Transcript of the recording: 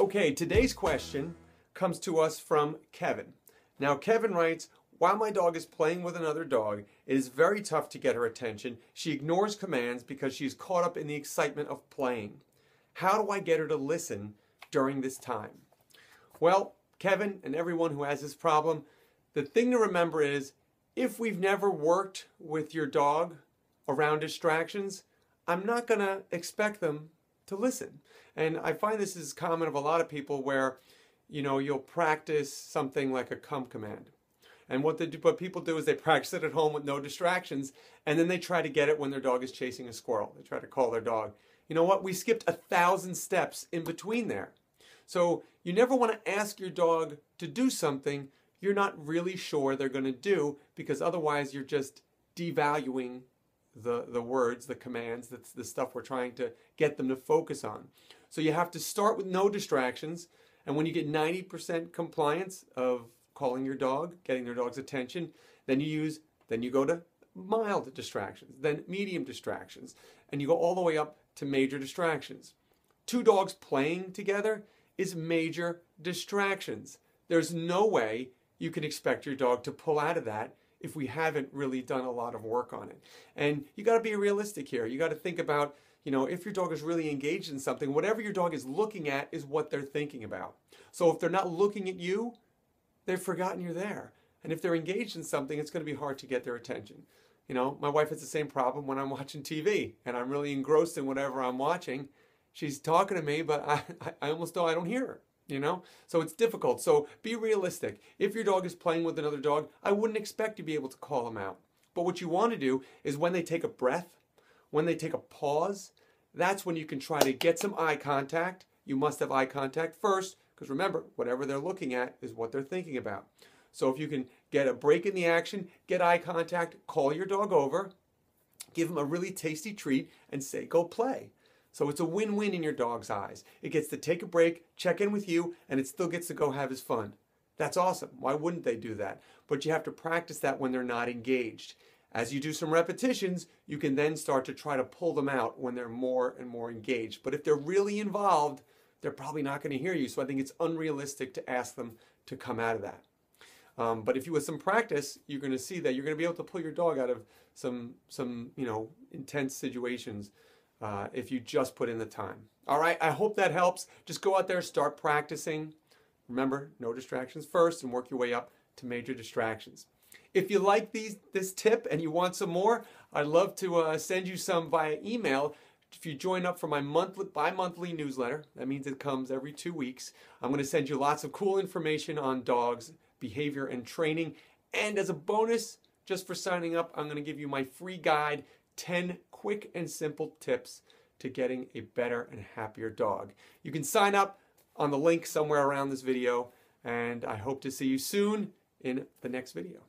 Okay, today's question comes to us from Kevin. Now, Kevin writes, while my dog is playing with another dog, it is very tough to get her attention. She ignores commands because she is caught up in the excitement of playing. How do I get her to listen during this time? Well, Kevin and everyone who has this problem, the thing to remember is if we've never worked with your dog around distractions, I'm not going to expect them to listen. And I find this is common of a lot of people where, you'll practice something like a come command. And what people do is they practice it at home with no distractions, and then they try to get it when their dog is chasing a squirrel. They try to call their dog. You know what? We skipped 1,000 steps in between there. So you never want to ask your dog to do something you're not really sure they're going to do, because otherwise you're just devaluing the words, the commands, that's the stuff we're trying to get them to focus on. So you have to start with no distractions, and when you get 90% compliance of calling your dog, getting their dog's attention, then you go to mild distractions, then medium distractions, and you go all the way up to major distractions. Two dogs playing together is major distractions. There's no way you can expect your dog to pull out of that if we haven't really done a lot of work on it. And you got to be realistic here. You got to think about, if your dog is really engaged in something, whatever your dog is looking at is what they're thinking about. So if they're not looking at you, they've forgotten you're there. And if they're engaged in something, it's going to be hard to get their attention. My wife has the same problem when I'm watching TV and I'm really engrossed in whatever I'm watching. She's talking to me, but I almost know I don't hear her. So it's difficult. So be realistic. If your dog is playing with another dog, I wouldn't expect you to be able to call them out. But what you want to do is when they take a breath, when they take a pause, that's when you can try to get some eye contact. You must have eye contact first, because remember, whatever they're looking at is what they're thinking about. So if you can get a break in the action, get eye contact, call your dog over, give them a really tasty treat, and say, go play. So it's a win-win in your dog's eyes. It gets to take a break, check in with you, and it still gets to go have his fun. That's awesome. Why wouldn't they do that? But you have to practice that when they're not engaged. As you do some repetitions, you can then start to try to pull them out when they're more and more engaged. But if they're really involved, they're probably not going to hear you. So I think it's unrealistic to ask them to come out of that. But if you with some practice, you're going to see that you're going to be able to pull your dog out of some intense situations if you just put in the time. All right, I hope that helps. Just go out there, start practicing. Remember, no distractions first, and work your way up to major distractions. If you like this tip and you want some more, I'd love to send you some via email. If you join up for my bi-monthly newsletter, that means it comes every 2 weeks. I'm going to send you lots of cool information on dogs, behavior, and training. And as a bonus, just for signing up, I'm going to give you my free guide, 10 quick and simple tips to getting a better and happier dog. You can sign up on the link somewhere around this video, and I hope to see you soon in the next video.